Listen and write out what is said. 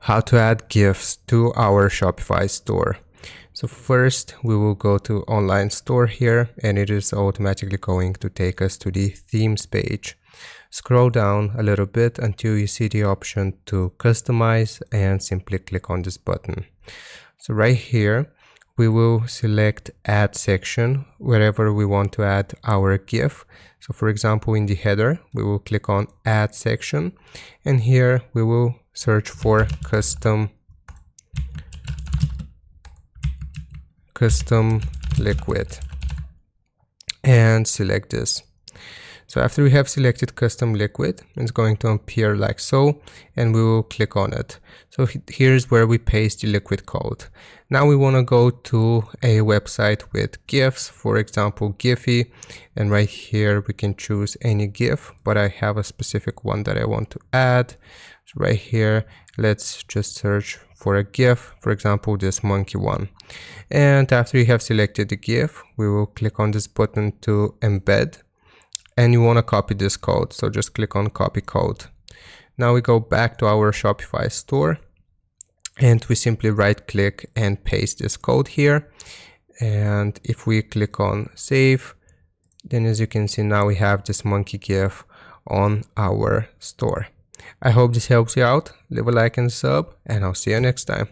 How to add GIFs to our Shopify store. So first we will go to online store here, and it is automatically going to take us to the themes page. Scroll down a little bit until you see the option to customize and simply click on this button. So right here we will select add section wherever we want to add our GIF. So for example, in the header we will click on add section, and here we will search for custom liquid and select this. So after we have selected custom liquid, it's going to appear like so, and we will click on it. So here's where we paste the liquid code. Now we want to go to a website with GIFs, for example Giphy, and right here we can choose any GIF, but I have a specific one that I want to add. So right here, let's just search for a GIF, for example this monkey one. And after you have selected the GIF, we will click on this button to embed. And you want to copy this code, so just click on copy code. Now we go back to our Shopify store, and we simply right click and paste this code here. And if we click on save, then as you can see, now we have this monkey GIF on our store. I hope this helps you out. Leave a like and sub, and I'll see you next time.